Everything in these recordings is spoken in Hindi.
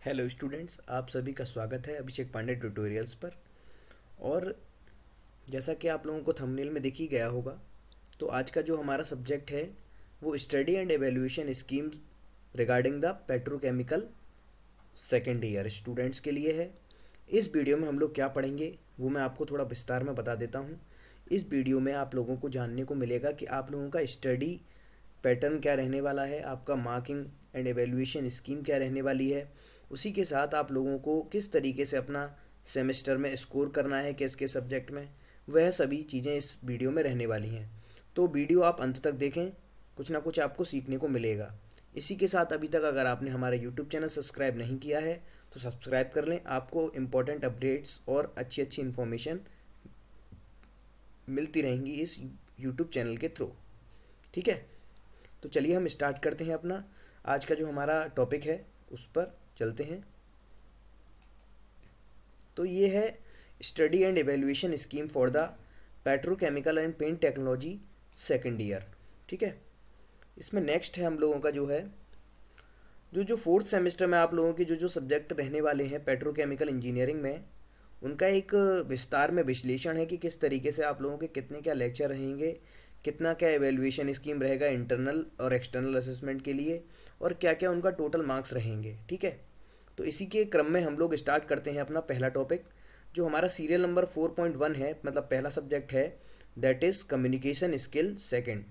हेलो स्टूडेंट्स, आप सभी का स्वागत है अभिषेक पांडे ट्यूटोरियल्स पर। और जैसा कि आप लोगों को थंबनेल में दिख ही गया होगा, तो आज का जो हमारा सब्जेक्ट है वो study and evaluation scheme regarding the petrochemical second year students के लिए है। इस वीडियो में हम लोग क्या पढ़ेंगे वो मैं आपको थोड़ा विस्तार में बता देता हूँ। इस वीडियो में आप लोगों को जानने को मिलेगा कि आप लोगों का स्टडी पैटर्न क्या रहने वाला है, आपका मार्किंग एंड एवेल्यूएशन स्कीम क्या रहने वाली है, उसी के साथ आप लोगों को किस तरीके से अपना सेमेस्टर में स्कोर करना है, किस के सब्जेक्ट में, वह सभी चीज़ें इस वीडियो में रहने वाली हैं। तो वीडियो आप अंत तक देखें, कुछ ना कुछ आपको सीखने को मिलेगा। इसी के साथ अभी तक अगर आपने हमारा यूट्यूब चैनल सब्सक्राइब नहीं किया है तो सब्सक्राइब कर लें। आपको इम्पोर्टेंट अपडेट्स और अच्छी अच्छी इन्फॉर्मेशन मिलती रहेंगी इस यूट्यूब चैनल के थ्रू। ठीक है, तो चलिए हम स्टार्ट करते हैं अपना आज का जो हमारा टॉपिक है उस पर चलते हैं। तो ये है study and evaluation scheme for the petrochemical and paint technology second year. ठीक है, इसमें नेक्स्ट है हम लोगों का जो है जो फोर्थ सेमेस्टर में आप लोगों के जो सब्जेक्ट रहने वाले हैं पेट्रोकेमिकल इंजीनियरिंग में, उनका एक विस्तार में विश्लेषण है कि किस तरीके से आप लोगों के कितने क्या लेक्चर रहेंगे, कितना क्या एवेल्यूएशन स्कीम रहेगा इंटरनल और एक्सटर्नल असेसमेंट के लिए, और क्या क्या उनका टोटल मार्क्स रहेंगे। ठीक है, तो इसी के क्रम में हम लोग स्टार्ट करते हैं अपना पहला टॉपिक, जो हमारा सीरियल नंबर 4.1 है, मतलब पहला सब्जेक्ट है, that is communication skill second.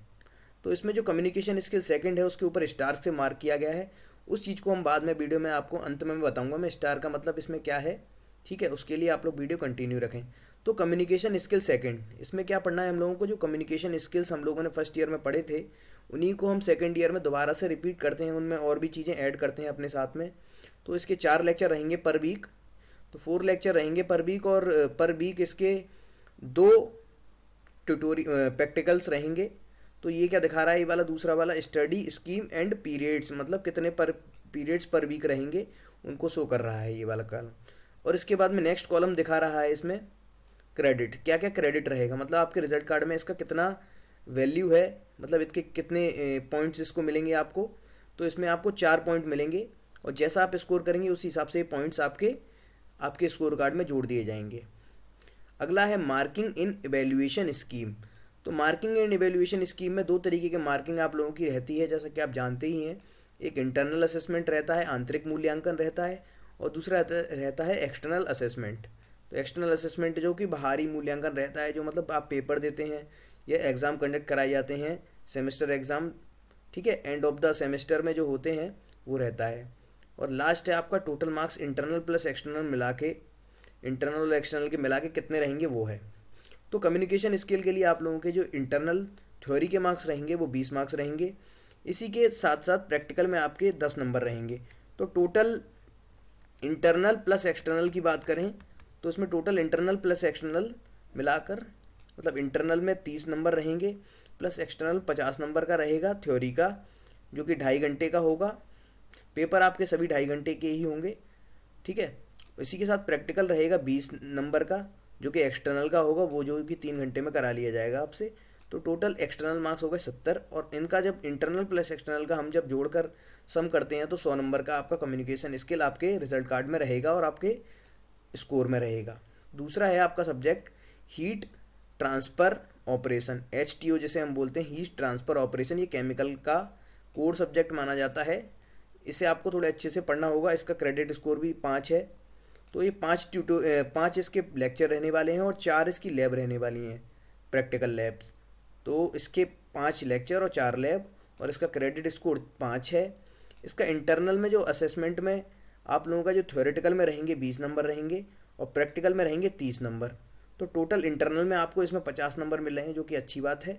तो इसमें जो कम्युनिकेशन स्किल सेकंड है उसके ऊपर स्टार से मार्क किया गया है। उस चीज़ को हम बाद में वीडियो में आपको अंत में बताऊंगा मैं स्टार का मतलब इसमें क्या है। ठीक है, उसके लिए आप लोग वीडियो कंटिन्यू रखें। तो कम्युनिकेशन स्किल सेकंड, इसमें क्या पढ़ना है हम लोगों को, जो कम्युनिकेशन स्किल्स हम लोगों ने फर्स्ट ईयर में पढ़े थे उन्हीं को हम सेकेंड ईयर में दोबारा से रिपीट करते हैं, उनमें और भी चीज़ें ऐड करते हैं अपने साथ में। तो इसके 4 लेक्चर रहेंगे पर वीक, तो 4 लेक्चर रहेंगे पर वीक, और पर वीक इसके 2 प्रैक्टिकल्स रहेंगे। तो ये क्या दिखा रहा है, ये वाला दूसरा वाला स्टडी स्कीम एंड पीरियड्स, मतलब कितने पर पीरियड्स पर वीक रहेंगे उनको शो कर रहा है ये वाला कॉलम। और इसके बाद में नेक्स्ट कॉलम दिखा रहा है इसमें क्रेडिट, क्या क्या क्रेडिट रहेगा, मतलब आपके रिजल्ट कार्ड में इसका कितना वैल्यू है, मतलब इसके कितने पॉइंट्स इसको मिलेंगे आपको। तो इसमें आपको 4 पॉइंट मिलेंगे, और जैसा आप स्कोर करेंगे उस हिसाब से पॉइंट्स आपके आपके स्कोर कार्ड में जोड़ दिए जाएंगे। अगला है मार्किंग इन इवेल्यूएशन स्कीम। तो मार्किंग एंड इवेल्यूएशन स्कीम में 2 तरीके की मार्किंग आप लोगों की रहती है, जैसा कि आप जानते ही हैं। एक इंटरनल असेसमेंट रहता है, आंतरिक मूल्यांकन रहता है, और दूसरा रहता है एक्सटर्नल असेसमेंट। तो एक्सटर्नल असेसमेंट जो कि बाहरी मूल्यांकन रहता है, जो मतलब आप पेपर देते हैं या एग्ज़ाम कंडक्ट कराए जाते हैं, सेमेस्टर एग्ज़ाम। ठीक है, एंड ऑफ द सेमेस्टर में जो होते हैं वो रहता है। और लास्ट है आपका total marks internal plus external मिला के, इंटरनल और एक्सटर्नल के मिला के कितने रहेंगे वो है। तो कम्युनिकेशन स्किल के लिए आप लोगों के जो इंटरनल थ्योरी के मार्क्स रहेंगे वो 20 मार्क्स रहेंगे। इसी के साथ साथ प्रैक्टिकल में आपके 10 नंबर रहेंगे। तो टोटल इंटरनल प्लस एक्सटर्नल की बात करें तो इसमें टोटल इंटरनल प्लस एक्सटर्नल मिलाकर, मतलब इंटरनल में 30 नंबर रहेंगे, प्लस एक्सटर्नल 50 नंबर का रहेगा थ्योरी का, जो कि 2.5 घंटे का होगा। पेपर आपके सभी 2.5 घंटे के ही होंगे। ठीक है, इसी के साथ प्रैक्टिकल रहेगा 20 नंबर का, जो कि एक्सटर्नल का होगा, वो जो कि 3 घंटे में करा लिया जाएगा आपसे। तो टोटल एक्सटर्नल मार्क्स हो गए 70, और इनका जब इंटरनल प्लस एक्सटर्नल का हम जब जोड़कर सम करते हैं तो 100 नंबर का आपका कम्युनिकेशन स्किल आपके रिजल्ट कार्ड में रहेगा और आपके स्कोर में रहेगा। दूसरा है आपका subject heat transfer operation, HTO जिसे हम बोलते हैं, हीट ट्रांसफ़र ऑपरेशन। ये केमिकल का कोर सब्जेक्ट माना जाता है, इसे आपको थोड़े अच्छे से पढ़ना होगा। इसका क्रेडिट स्कोर भी 5 है। तो ये 5 इसके लेक्चर रहने वाले हैं और 4 इसकी लैब रहने वाली हैं, प्रैक्टिकल लैब्स। तो इसके 5 लेक्चर और 4 लैब, और इसका क्रेडिट स्कोर 5 है। इसका इंटरनल में जो असेसमेंट में आप लोगों का जो थ्योरेटिकल में रहेंगे 20 नंबर रहेंगे, और प्रैक्टिकल में रहेंगे 30 नंबर। तो टोटल इंटरनल में आपको इसमें 50 नंबर मिल रहे हैं, जो कि अच्छी बात है।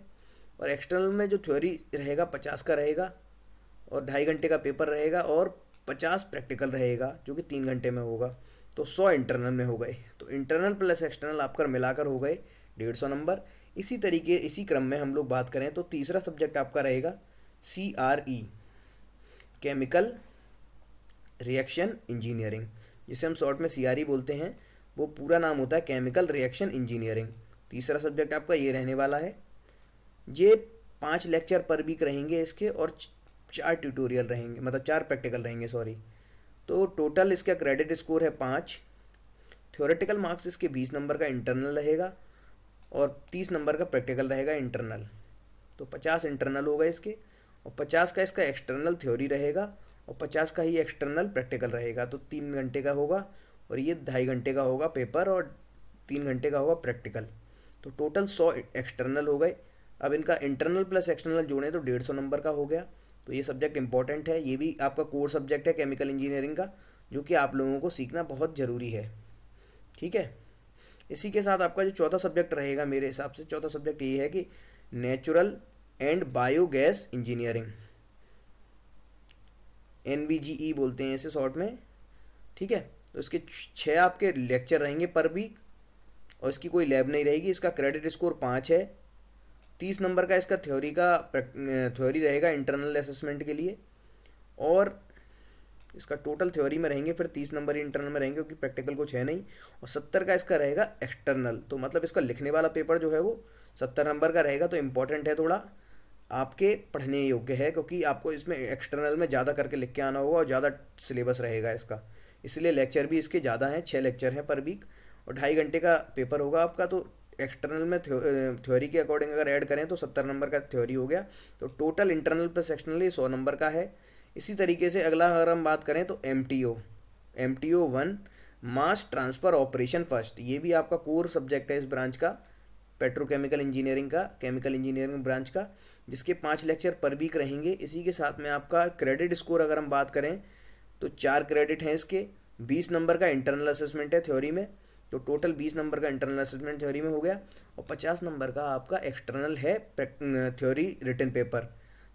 और एक्सटर्नल में जो थ्योरी रहेगा 50 का रहेगा, और 2.5 घंटे का पेपर रहेगा, और 50 प्रैक्टिकल रहेगा जो कि 3 घंटे में होगा। तो 100 इंटरनल में हो गए। तो इंटरनल प्लस एक्सटर्नल आपका मिलाकर हो गए 150 नंबर। इसी तरीके इसी क्रम में हम लोग बात करें तो तीसरा सब्जेक्ट आपका रहेगा CRE, केमिकल रिएक्शन इंजीनियरिंग, जिसे हम शॉर्ट में CRE बोलते हैं। वो पूरा नाम होता है केमिकल रिएक्शन इंजीनियरिंग। तीसरा सब्जेक्ट आपका ये रहने वाला है। ये 5 लेक्चर पर वीक रहेंगे इसके, और 4 ट्यूटोरियल रहेंगे, मतलब 4 प्रैक्टिकल रहेंगे, सॉरी। तो टोटल इसका क्रेडिट स्कोर है 5। थ्योरेटिकल मार्क्स इसके 20 नंबर का इंटरनल रहेगा और 30 नंबर का प्रैक्टिकल रहेगा इंटरनल। तो 50 इंटरनल होगा इसके, और 50 का इसका एक्सटर्नल थ्योरी रहेगा और 50 का ही एक्सटर्नल प्रैक्टिकल रहेगा। तो 3 घंटे का होगा और ये 2.5 घंटे का होगा पेपर और 3 घंटे का होगा प्रैक्टिकल। तो टोटल 100 एक्सटर्नल हो गए। अब इनका इंटरनल प्लस एक्सटर्नल जोड़ें तो 150 नंबर का हो गया। तो ये सब्जेक्ट इंपॉर्टेंट है, ये भी आपका कोर सब्जेक्ट है केमिकल इंजीनियरिंग का, जो कि आप लोगों को सीखना बहुत ज़रूरी है। ठीक है, इसी के साथ आपका जो चौथा सब्जेक्ट रहेगा, मेरे हिसाब से चौथा सब्जेक्ट ये है कि natural and biogas engineering, NBGE बोलते हैं इसे शॉर्ट में। ठीक है, तो इसके 6 आपके लेक्चर रहेंगे पर वीक और इसकी कोई लैब नहीं रहेगी। इसका क्रेडिट स्कोर 5 है। 30 नंबर का इसका थ्योरी रहेगा इंटरनल असेसमेंट के लिए, और इसका टोटल थ्योरी में रहेंगे फिर 30 नंबर ही इंटरनल में रहेंगे क्योंकि प्रैक्टिकल कुछ है नहीं, और 70 का इसका रहेगा एक्सटर्नल। तो मतलब इसका लिखने वाला पेपर जो है वो 70 नंबर का रहेगा। तो इम्पॉर्टेंट है, थोड़ा आपके पढ़ने योग्य है, क्योंकि आपको इसमें एक्सटर्नल में ज़्यादा करके लिख के आना होगा और ज़्यादा सिलेबस रहेगा इसका, इसलिए लेक्चर भी इसके ज़्यादा हैं। 6 लेक्चर हैं पर वीक और 2.5 घंटे का पेपर होगा आपका। तो एक्सटर्नल में थ्योरी के अकॉर्डिंग अगर ऐड करें तो 70 नंबर का थ्योरी हो गया। तो टोटल इंटरनल प्लस एक्सटर्नल ये 100 नंबर का है। इसी तरीके से अगला अगर हम बात करें तो MTO 1 मास ट्रांसफ़र ऑपरेशन फर्स्ट, ये भी आपका कोर सब्जेक्ट है इस ब्रांच का, पेट्रोकेमिकल इंजीनियरिंग का, केमिकल इंजीनियरिंग ब्रांच का, जिसके 5 लेक्चर पर वीक रहेंगे। इसी के साथ में आपका क्रेडिट स्कोर अगर हम बात करें तो 4 क्रेडिट हैं इसके। 20 नंबर का इंटरनल असेसमेंट है थ्योरी में, तो टोटल 20 नंबर का इंटरनल असेसमेंट थ्योरी में हो गया, और 50 नंबर का आपका एक्सटर्नल है थ्योरी रिटन पेपर,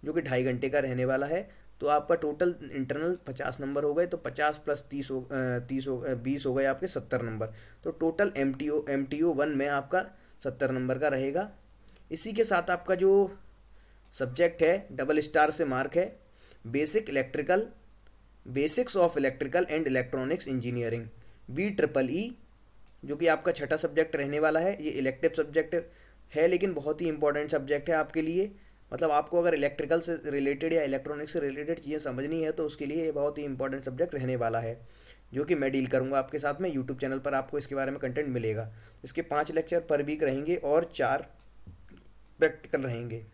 जो कि 2.5 घंटे का रहने वाला है। तो आपका टोटल इंटरनल 50 नंबर हो गए, तो 50 प्लस 20 हो गए आपके 70 नंबर। तो टोटल MTO 1 में आपका 70 नंबर का रहेगा। इसी के साथ आपका जो सब्जेक्ट है डबल स्टार से मार्क है, basics of electrical and electronics engineering, BEEE, जो कि आपका छठा सब्जेक्ट रहने वाला है। ये इलेक्टिव सब्जेक्ट है लेकिन बहुत ही इंपॉर्टेंट सब्जेक्ट है आपके लिए। मतलब आपको अगर इलेक्ट्रिकल से रिलेटेड या इलेक्ट्रॉनिक्स से रिलेटेड चीज़ें समझनी है तो उसके लिए ये बहुत ही इंपॉर्टेंट सब्जेक्ट रहने वाला है, जो कि मैं डील करूँगा आपके साथ में। यूट्यूब चैनल पर आपको इसके बारे में कंटेंट मिलेगा। इसके 5 लेक्चर पर वीक रहेंगे और 4 प्रैक्टिकल रहेंगे।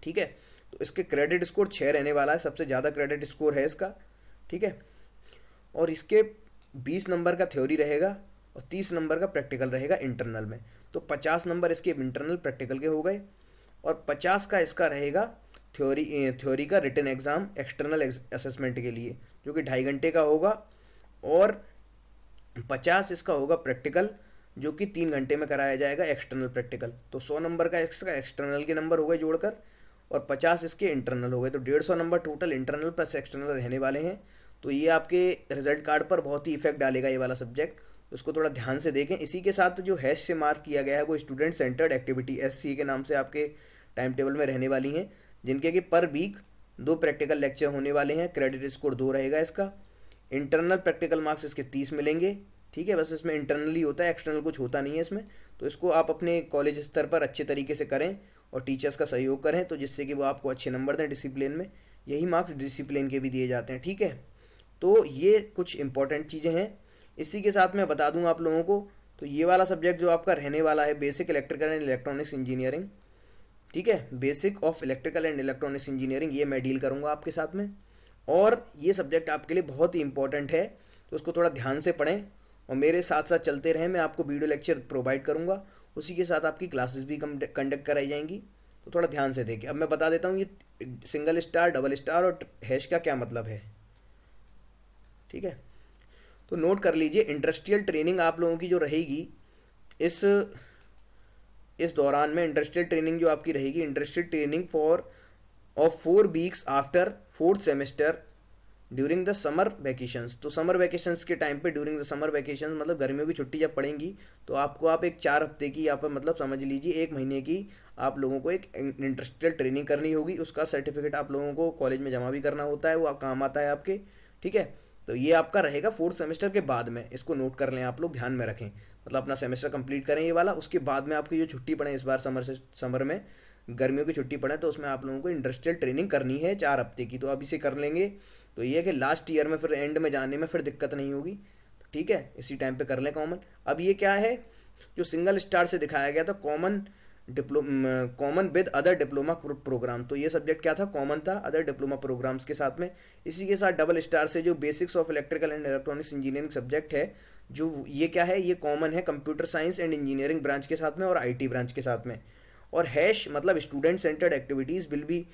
ठीक है, तो इसके क्रेडिट स्कोर 6 रहने वाला है, सबसे ज़्यादा क्रेडिट स्कोर है इसका। ठीक है, और इसके 20 नंबर का थ्योरी रहेगा और 30 नंबर का प्रैक्टिकल रहेगा इंटरनल में। तो 50 नंबर इसके इंटरनल प्रैक्टिकल के हो गए, और 50 का इसका रहेगा थ्योरी का रिटन एग्ज़ाम एक्सटर्नल असेसमेंट के लिए, जो कि 2.5 घंटे का होगा, और 50 इसका होगा प्रैक्टिकल, जो कि 3 घंटे में कराया जाएगा एक्सटर्नल प्रैक्टिकल। तो 100 नंबर का इसका एक्सटर्नल के नंबर हो गए जोड़कर, और 50 इसके इंटरनल हो गए। तो 150 number total internal plus external रहने वाले हैं। तो ये आपके रिजल्ट कार्ड पर बहुत ही इफेक्ट डालेगा ये वाला सब्जेक्ट, तो उसको थोड़ा ध्यान से देखें। इसी के साथ जो हैश से मार्क किया गया है वो स्टूडेंट सेंटर्ड एक्टिविटी SC के नाम से आपके टाइम टेबल में रहने वाली हैं, जिनके कि पर वीक 2 प्रैक्टिकल लेक्चर होने वाले हैं। क्रेडिट स्कोर 2 रहेगा इसका। इंटरनल प्रैक्टिकल मार्क्स इसके 30 मिलेंगे। ठीक है, बस इसमें इंटरनल ही होता है, एक्सटर्नल कुछ होता नहीं है इसमें। तो इसको आप अपने कॉलेज स्तर पर अच्छे तरीके से करें और टीचर्स का सहयोग करें, तो जिससे कि वो आपको अच्छे नंबर दें डिसिप्लिन में। यही मार्क्स डिसिप्लिन के भी दिए जाते हैं। ठीक है, तो ये कुछ इंपॉर्टेंट चीज़ें हैं। इसी के साथ मैं बता दूं आप लोगों को, तो ये वाला सब्जेक्ट जो आपका रहने वाला है basic electrical and electronics engineering. ठीक है, basic of electrical and electronics engineering, ये मैं डील करूँगा आपके साथ में, और ये सब्जेक्ट आपके लिए बहुत ही इंपॉर्टेंट है। तो उसको थोड़ा ध्यान से पढ़ें और मेरे साथ साथ चलते रहें। मैं आपको वीडियो लेक्चर प्रोवाइड करूँगा, उसी के साथ आपकी क्लासेस भी कंडक्ट कराई जाएंगी। तो थोड़ा ध्यान से देखिए। अब मैं बता देता हूँ ये सिंगल स्टार, डबल स्टार और हैश का क्या मतलब है। ठीक है, तो नोट कर लीजिए। इंडस्ट्रियल ट्रेनिंग आप लोगों की जो रहेगी इस दौरान में, इंडस्ट्रियल ट्रेनिंग जो आपकी रहेगी, industrial training of 4 weeks after 4th semester during the summer vacations. तो समर वैकेशंस के टाइम पे, ड्यूरिंग द समर वैकेशंस मतलब गर्मियों की छुट्टी जब पड़ेंगी, तो आप एक 4 हफ्ते की, आप मतलब समझ लीजिए 1 महीने की आप लोगों को एक इंडस्ट्रियल ट्रेनिंग करनी होगी। उसका सर्टिफिकेट आप लोगों को कॉलेज में जमा भी करना होता है, वो काम आता है आपके। ठीक है, तो ये आपका रहेगा 4th सेमेस्टर के बाद में। इसको नोट कर लें आप लोग, ध्यान में रखें। मतलब अपना सेमेस्टर कंप्लीट करें ये वाला, उसके बाद में आपकी जो छुट्टी पड़े इस बार समर में गर्मियों की छुट्टी पड़े, तो उसमें आप लोगों को इंडस्ट्रियल ट्रेनिंग करनी है 4 हफ्ते की। तो अब इसे कर लेंगे तो ये है कि लास्ट ईयर में फिर एंड में जाने में फिर दिक्कत नहीं होगी। ठीक है, इसी टाइम पे कर लें कॉमन। अब ये क्या है, जो सिंगल स्टार से दिखाया गया था common common with other diploma program, तो ये सब्जेक्ट क्या था, कॉमन था अदर डिप्लोमा प्रोग्राम्स के साथ में। इसी के साथ डबल स्टार से जो basics of electrical and electronics engineering subject है, जो ये क्या है, ये कॉमन है computer science and engineering branch के साथ में और आईटी ब्रांच के साथ में। और हैश मतलब student centred activities will be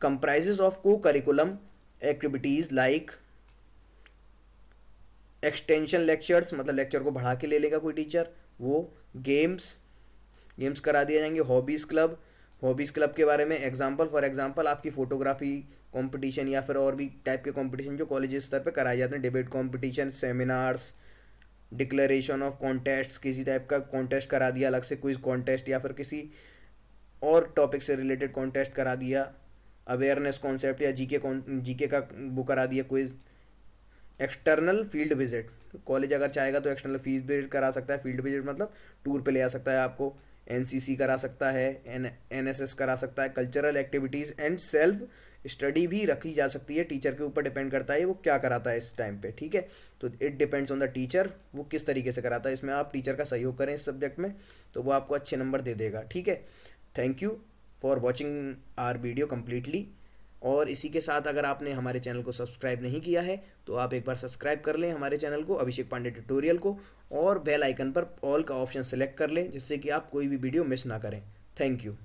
comprises of co-curriculum activities like extension lectures, मतलब लेक्चर को बढ़ा के ले लेगा कोई टीचर, वो गेम्स गेम्स करा दिए जाएंगे, हॉबीज़ क्लब के बारे में एग्जांपल फॉर एग्जांपल आपकी फ़ोटोग्राफी कंपटीशन या फिर और भी टाइप के कंपटीशन जो कॉलेज स्तर पे कराए जाते हैं, debate competition, seminars, declaration of contest, किसी टाइप का कॉन्टेस्ट करा दिया अलग से, क्विज कॉन्टेस्ट या फिर किसी और टॉपिक से रिलेटेड कॉन्टेस्ट करा दिया, अवेयरनेस कॉन्सेप्ट या जीके का वो करा दिया quiz. External field visit, college अगर चाहेगा तो एक्सटर्नल फील्ड विजिट करा सकता है, फील्ड विजिट मतलब टूर पे ले आ सकता है आपको, एनसीसी करा सकता है, एनएसएस करा सकता है, cultural activities and self study भी रखी जा सकती है, टीचर के ऊपर डिपेंड करता है वो क्या कराता है इस टाइम पे। ठीक है, तो it depends on the teacher, वो किस तरीके से कराता है, इसमें आप टीचर का सहयोग करें इस सब्जेक्ट में तो वो आपको अच्छे नंबर दे देगा। ठीक है, thank you for watching our video completely. और इसी के साथ अगर आपने हमारे चैनल को सब्सक्राइब नहीं किया है तो आप एक बार सब्सक्राइब कर लें हमारे चैनल को, अभिषेक पांडे ट्यूटोरियल को, और बेल आइकन पर ऑल का ऑप्शन सेलेक्ट कर लें जिससे कि आप कोई भी वीडियो मिस ना करें। Thank you.